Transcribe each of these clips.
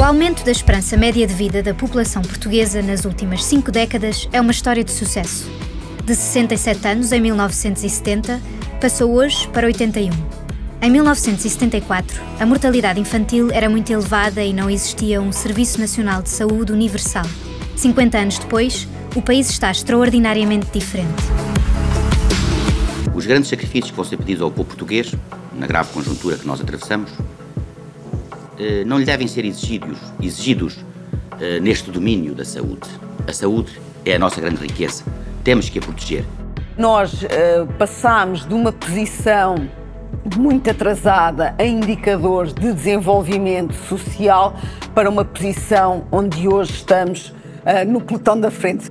O aumento da esperança média de vida da população portuguesa nas últimas 5 décadas é uma história de sucesso. De 67 anos, em 1970, passou hoje para 81. Em 1974, a mortalidade infantil era muito elevada e não existia um Serviço Nacional de Saúde universal. 50 anos depois, o país está extraordinariamente diferente. Os grandes sacrifícios que vão ser pedidos ao povo português, na grave conjuntura que nós atravessamos, não lhe devem ser exigidos neste domínio da saúde. A saúde é a nossa grande riqueza. Temos que a proteger. Nós passámos de uma posição muito atrasada em indicadores de desenvolvimento social para uma posição onde hoje estamos no pelotão da frente.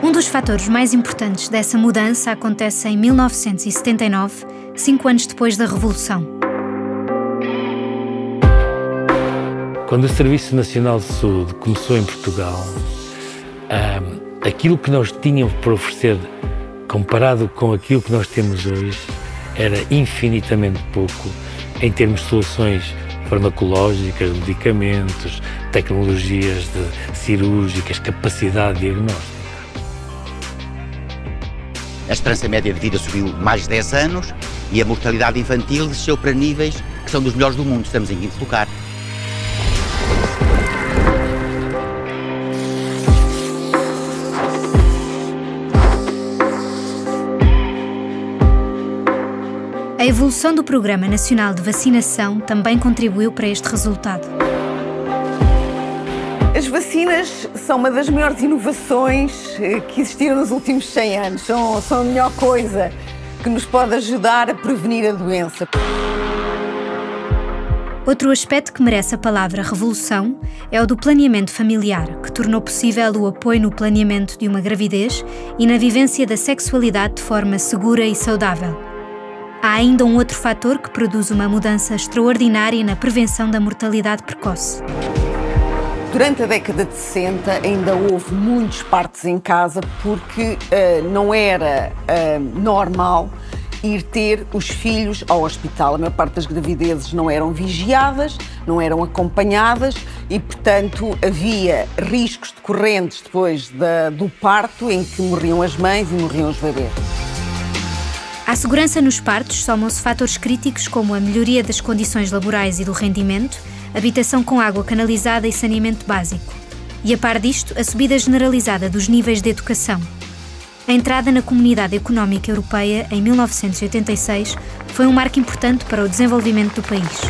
Um dos fatores mais importantes dessa mudança acontece em 1979, 5 anos depois da Revolução. Quando o Serviço Nacional de Saúde começou em Portugal, aquilo que nós tínhamos para oferecer, comparado com aquilo que nós temos hoje, era infinitamente pouco em termos de soluções farmacológicas, medicamentos, tecnologias cirúrgicas, capacidade diagnóstica. A esperança média de vida subiu mais de 10 anos e a mortalidade infantil desceu para níveis que são dos melhores do mundo. Estamos em quinto lugar. A evolução do Programa Nacional de Vacinação também contribuiu para este resultado. As vacinas são uma das maiores inovações que existiram nos últimos 100 anos. São a melhor coisa que nos pode ajudar a prevenir a doença. Outro aspecto que merece a palavra revolução é o do planeamento familiar, que tornou possível o apoio no planeamento de uma gravidez e na vivência da sexualidade de forma segura e saudável. Há ainda um outro fator que produz uma mudança extraordinária na prevenção da mortalidade precoce. Durante a década de 60 ainda houve muitos partos em casa porque não era normal ir ter os filhos ao hospital. A maior parte das gravidezes não eram vigiadas, não eram acompanhadas e, portanto, havia riscos decorrentes depois do parto em que morriam as mães e morriam os bebês. À segurança nos partos somam-se fatores críticos como a melhoria das condições laborais e do rendimento, habitação com água canalizada e saneamento básico. E a par disto, a subida generalizada dos níveis de educação. A entrada na Comunidade Económica Europeia em 1986 foi um marco importante para o desenvolvimento do país.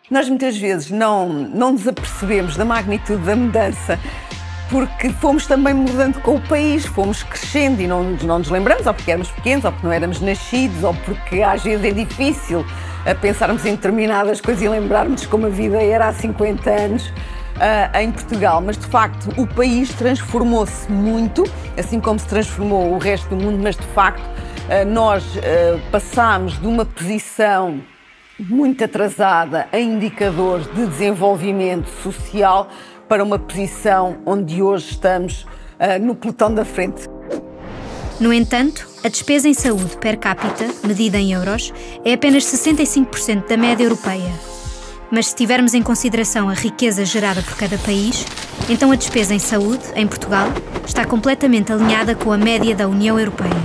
Nós muitas vezes não nos apercebemos da magnitude da mudança porque fomos também mudando com o país, fomos crescendo e não nos lembramos, ou porque éramos pequenos, ou porque não éramos nascidos, ou porque às vezes é difícil pensarmos em determinadas coisas e lembrarmos como a vida era há 50 anos em Portugal. Mas, de facto, o país transformou-se muito, assim como se transformou o resto do mundo, mas, de facto, nós passámos de uma posição muito atrasada em indicadores de desenvolvimento social para uma posição onde hoje estamos no pelotão da frente. No entanto, a despesa em saúde per capita, medida em euros, é apenas 65% da média europeia. Mas se tivermos em consideração a riqueza gerada por cada país, então a despesa em saúde, em Portugal, está completamente alinhada com a média da União Europeia.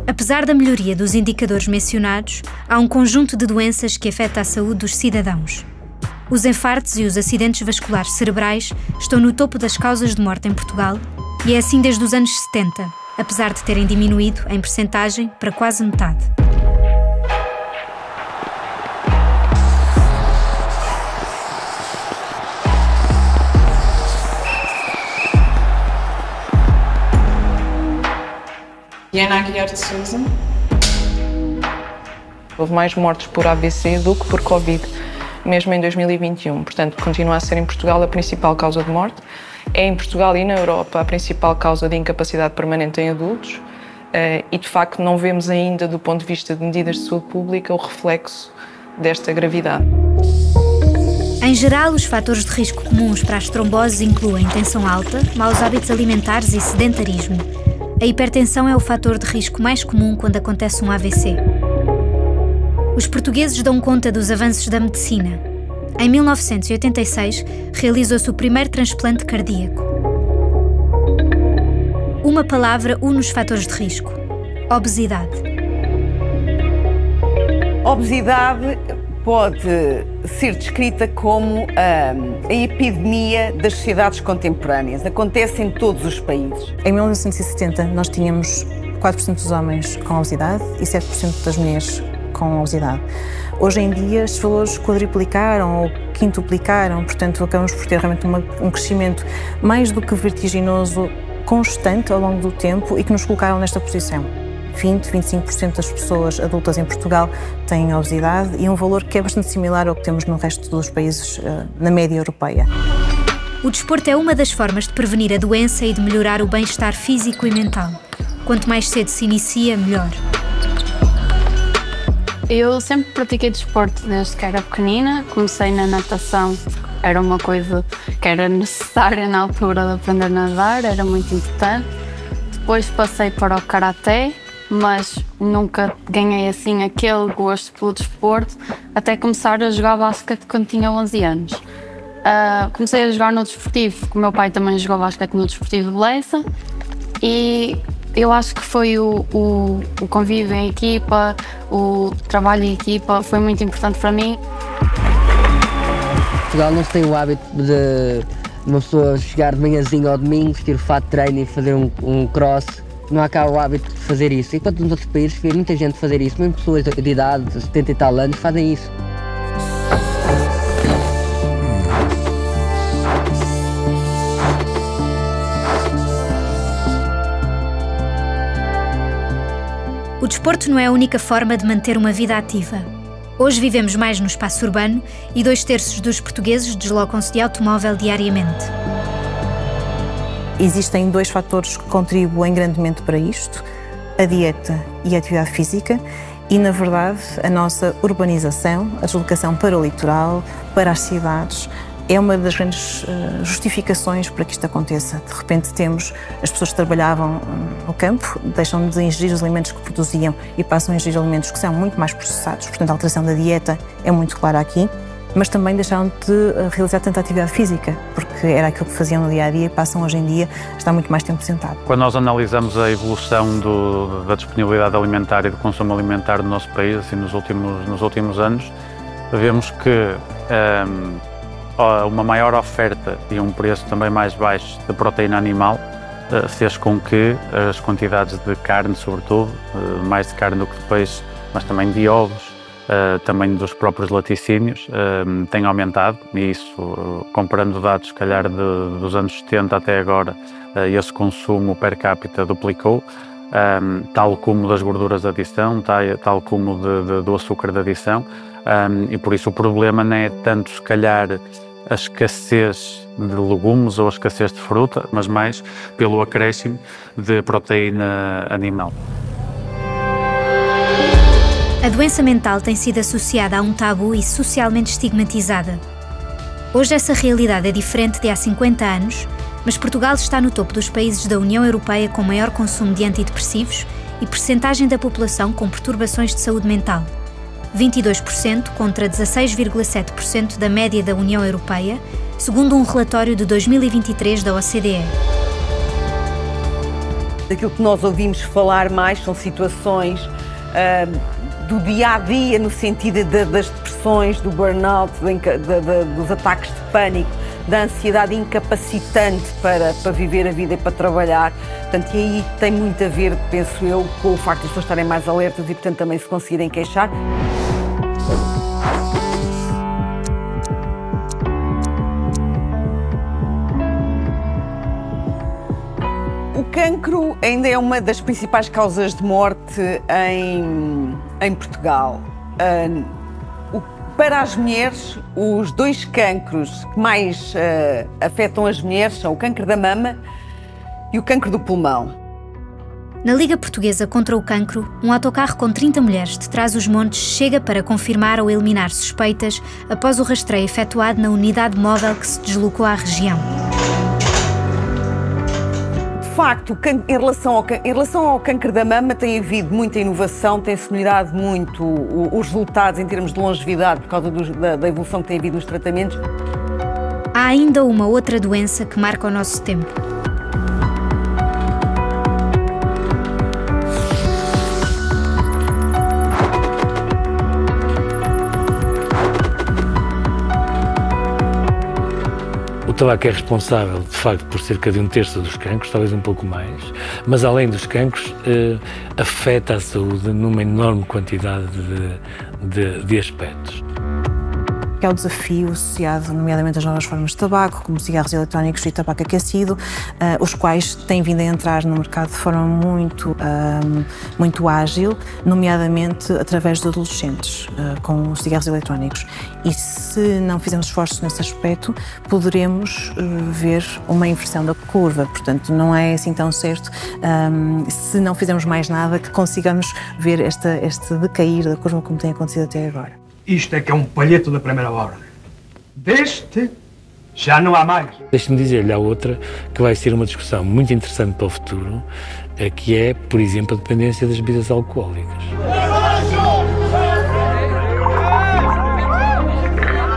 Apesar da melhoria dos indicadores mencionados, há um conjunto de doenças que afeta a saúde dos cidadãos. Os infartos e os acidentes vasculares cerebrais estão no topo das causas de morte em Portugal e é assim desde os anos 70, apesar de terem diminuído em percentagem para quase metade. Diana Aguiar de Sousa. Houve mais mortes por AVC do que por Covid, mesmo em 2021. Portanto, continua a ser em Portugal a principal causa de morte É em Portugal e na Europa a principal causa de incapacidade permanente em adultos e, de facto, não vemos ainda, do ponto de vista de medidas de saúde pública, o reflexo desta gravidade. Em geral, os fatores de risco comuns para as tromboses incluem tensão alta, maus hábitos alimentares e sedentarismo. A hipertensão é o fator de risco mais comum quando acontece um AVC. Os portugueses dão conta dos avanços da medicina. Em 1986, realizou-se o primeiro transplante cardíaco. Uma palavra une os fatores de risco: obesidade. Obesidade pode ser descrita como a epidemia das sociedades contemporâneas. Acontece em todos os países. Em 1970, nós tínhamos 4% dos homens com obesidade e 7% das mulheres com obesidade. Hoje em dia, estes valores quadriplicaram ou quintuplicaram, portanto, acabamos por ter realmente um crescimento mais do que vertiginoso, constante ao longo do tempo e que nos colocaram nesta posição. 20-25% das pessoas adultas em Portugal têm obesidade e um valor que é bastante similar ao que temos no resto dos países na média europeia. O desporto é uma das formas de prevenir a doença e de melhorar o bem-estar físico e mental. Quanto mais cedo se inicia, melhor. Eu sempre pratiquei desporto desde que era pequenina. Comecei na natação, era uma coisa que era necessária na altura de aprender a nadar, era muito importante. Depois passei para o karaté, mas nunca ganhei assim aquele gosto pelo desporto, até começar a jogar basquete quando tinha 11 anos. Comecei a jogar no desportivo, porque o meu pai também jogou basquete no desportivo de Leça, e eu acho que foi o convívio em equipa, o trabalho em equipa, foi muito importante para mim. Portugal não se tem o hábito de uma pessoa chegar de manhãzinho ao domingo, vestir o fato de treino e fazer um cross. Não há cá o hábito de fazer isso. Enquanto nos outros países vê muita gente fazer isso, mesmo pessoas de idade, 70 e tal anos, fazem isso. O desporto não é a única forma de manter uma vida ativa. Hoje vivemos mais no espaço urbano e 2/3 dos portugueses deslocam-se de automóvel diariamente. Existem 2 fatores que contribuem grandemente para isto: a dieta e a atividade física e, na verdade, a nossa urbanização, a deslocação para o litoral, para as cidades, é uma das grandes justificações para que isto aconteça. De repente temos as pessoas que trabalhavam no campo, deixam de ingerir os alimentos que produziam e passam a ingerir alimentos que são muito mais processados. Portanto, a alteração da dieta é muito clara aqui, mas também deixaram de realizar tanta atividade física, porque era aquilo que faziam no dia-a-dia e passam hoje em dia a estar muito mais tempo sentado. Quando nós analisamos a evolução da disponibilidade alimentar e do consumo alimentar no nosso país, assim, nos últimos anos, vemos que uma maior oferta e um preço também mais baixo de proteína animal fez com que as quantidades de carne, sobretudo, mais de carne do que de peixe, mas também de ovos, também dos próprios laticínios, tenham aumentado, e isso, comparando dados, se calhar, dos anos 70 até agora, esse consumo per capita duplicou, tal como das gorduras de adição, tal como do açúcar de adição, e por isso o problema não é tanto, se calhar, a escassez de legumes ou a escassez de fruta, mas mais pelo acréscimo de proteína animal. A doença mental tem sido associada a um tabu e socialmente estigmatizada. Hoje essa realidade é diferente de há 50 anos, mas Portugal está no topo dos países da União Europeia com maior consumo de antidepressivos e percentagem da população com perturbações de saúde mental. 22% contra 16,7% da média da União Europeia, segundo um relatório de 2023 da OCDE. Daquilo que nós ouvimos falar mais são situações do dia-a-dia, no sentido das depressões, do burnout, dos ataques de pânico, da ansiedade incapacitante para viver a vida e para trabalhar. Portanto, e aí tem muito a ver, penso eu, com o facto de as pessoas estarem mais alertas e, portanto, também se conseguirem queixar. O cancro ainda é uma das principais causas de morte em Portugal. Para as mulheres, os 2 cancros que mais afetam as mulheres são o cancro da mama e o cancro do pulmão. Na Liga Portuguesa contra o Cancro, um autocarro com 30 mulheres de Trás-os-Montes chega para confirmar ou eliminar suspeitas após o rastreio efetuado na unidade móvel que se deslocou à região. De facto, em relação ao cancro da mama tem havido muita inovação, tem-se melhorado muito os resultados em termos de longevidade por causa da evolução que tem havido nos tratamentos. Há ainda uma outra doença que marca o nosso tempo. O tabaco é responsável, de facto, por cerca de 1/3 dos cancros, talvez um pouco mais, mas além dos cancros, afeta a saúde numa enorme quantidade de aspectos. É o desafio associado, nomeadamente, às novas formas de tabaco, como cigarros eletrónicos e tabaco aquecido, os quais têm vindo a entrar no mercado de forma muito ágil, nomeadamente através de adolescentes, com os cigarros eletrónicos. E se não fizermos esforços nesse aspecto, poderemos ver uma inversão da curva. Portanto, não é assim tão certo, se não fizermos mais nada, que consigamos ver este decair da curva como tem acontecido até agora. Isto é que é um palheto da primeira hora. Deste, já não há mais. Deixe-me dizer-lhe a outra, que vai ser uma discussão muito interessante para o futuro, que é, por exemplo, a dependência das bebidas alcoólicas.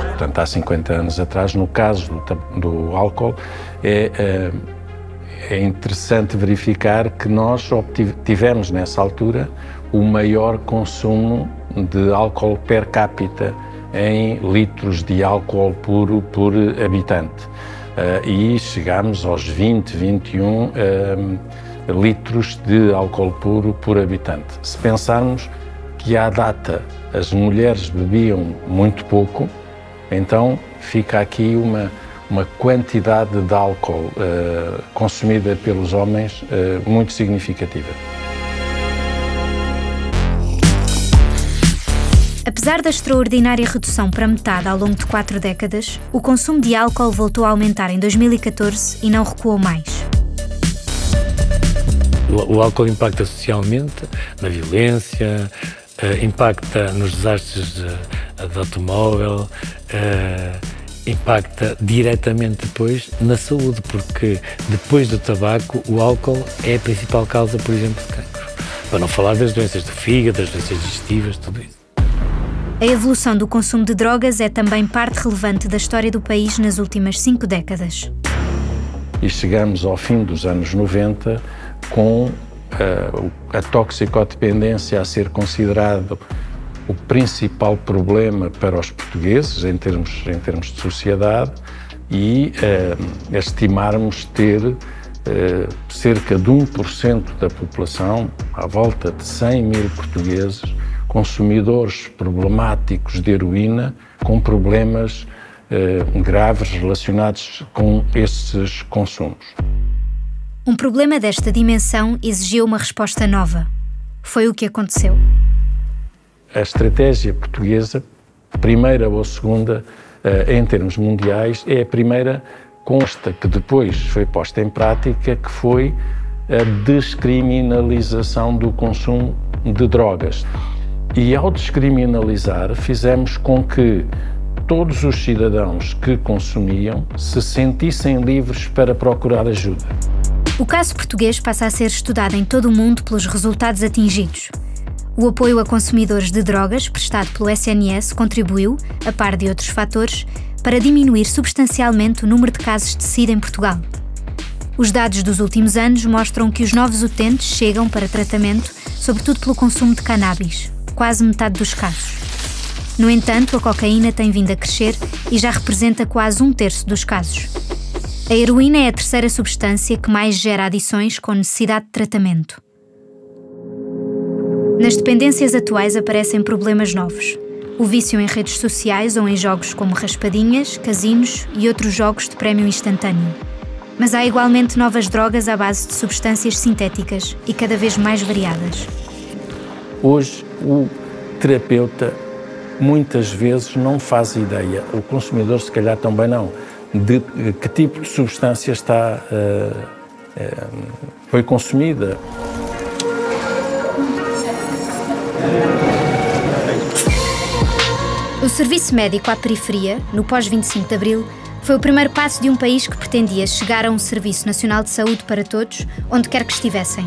Portanto, há 50 anos atrás, no caso do álcool, é interessante verificar que nós tivemos, nessa altura, o maior consumo de álcool per capita em litros de álcool puro por habitante. E chegámos aos 21 litros de álcool puro por habitante. Se pensarmos que à data as mulheres bebiam muito pouco, então fica aqui uma quantidade de álcool consumida pelos homens muito significativa. Apesar da extraordinária redução para metade ao longo de 4 décadas, o consumo de álcool voltou a aumentar em 2014 e não recuou mais. O álcool impacta socialmente, na violência, impacta nos desastres de automóvel, impacta diretamente depois na saúde, porque depois do tabaco o álcool é a principal causa, por exemplo, de cancro. Para não falar das doenças do fígado, das doenças digestivas, tudo isso. A evolução do consumo de drogas é também parte relevante da história do país nas últimas 5 décadas. E chegamos ao fim dos anos 90 com a toxicodependência a ser considerado o principal problema para os portugueses em termos de sociedade e estimarmos ter cerca de 1% da população, à volta de 100 mil portugueses, consumidores problemáticos de heroína com problemas graves relacionados com esses consumos. Um problema desta dimensão exigiu uma resposta nova. Foi o que aconteceu. A estratégia portuguesa, primeira ou segunda em termos mundiais, é a primeira consta que depois foi posta em prática, que foi a descriminalização do consumo de drogas. E ao descriminalizar, fizemos com que todos os cidadãos que consumiam se sentissem livres para procurar ajuda. O caso português passa a ser estudado em todo o mundo pelos resultados atingidos. O apoio a consumidores de drogas prestado pelo SNS contribuiu, a par de outros fatores, para diminuir substancialmente o número de casos de SIDA em Portugal. Os dados dos últimos anos mostram que os novos utentes chegam para tratamento, sobretudo pelo consumo de cannabis, quase metade dos casos. No entanto, a cocaína tem vindo a crescer e já representa quase 1/3 dos casos. A heroína é a terceira substância que mais gera adições com necessidade de tratamento. Nas dependências atuais aparecem problemas novos. O vício em redes sociais ou em jogos como raspadinhas, casinos e outros jogos de prémio instantâneo. Mas há igualmente novas drogas à base de substâncias sintéticas e cada vez mais variadas. Hoje, o terapeuta muitas vezes não faz ideia, o consumidor se calhar também não, de que tipo de substância foi consumida. O serviço médico à periferia, no pós-25 de Abril, foi o primeiro passo de um país que pretendia chegar a um Serviço Nacional de Saúde para todos, onde quer que estivessem.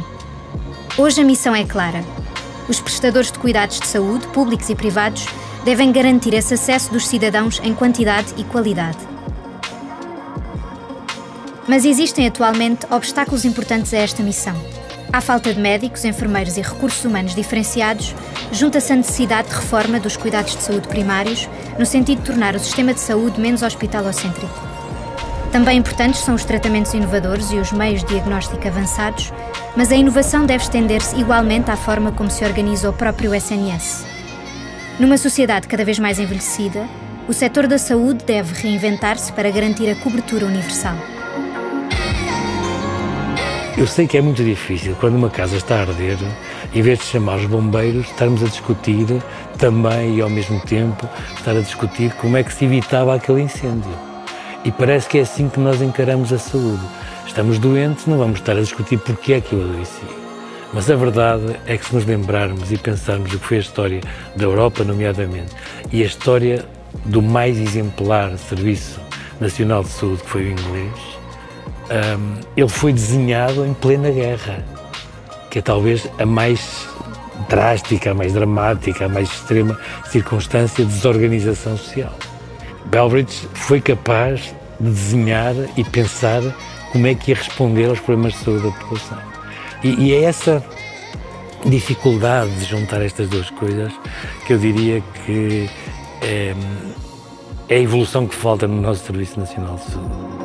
Hoje a missão é clara. Os prestadores de cuidados de saúde, públicos e privados, devem garantir esse acesso dos cidadãos em quantidade e qualidade. Mas existem atualmente obstáculos importantes a esta missão. À falta de médicos, enfermeiros e recursos humanos diferenciados, junta-se a necessidade de reforma dos cuidados de saúde primários, no sentido de tornar o sistema de saúde menos hospitalocêntrico. Também importantes são os tratamentos inovadores e os meios de diagnóstico avançados, mas a inovação deve estender-se igualmente à forma como se organiza o próprio SNS. Numa sociedade cada vez mais envelhecida, o setor da saúde deve reinventar-se para garantir a cobertura universal. Eu sei que é muito difícil, quando uma casa está a arder, em vez de chamar os bombeiros, estarmos a discutir também e ao mesmo tempo estar a discutir como é que se evitava aquele incêndio. E parece que é assim que nós encaramos a saúde. Estamos doentes, não vamos estar a discutir porque é que eu adoeci. Mas a verdade é que se nos lembrarmos e pensarmos o que foi a história da Europa, nomeadamente, e a história do mais exemplar Serviço Nacional de Saúde, que foi o inglês, ele foi desenhado em plena guerra, que é talvez a mais drástica, a mais dramática, a mais extrema circunstância de desorganização social. Beveridge foi capaz de desenhar e pensar como é que ia responder aos problemas de saúde da população. E é essa dificuldade de juntar estas duas coisas que eu diria que é a evolução que falta no nosso Serviço Nacional de Saúde.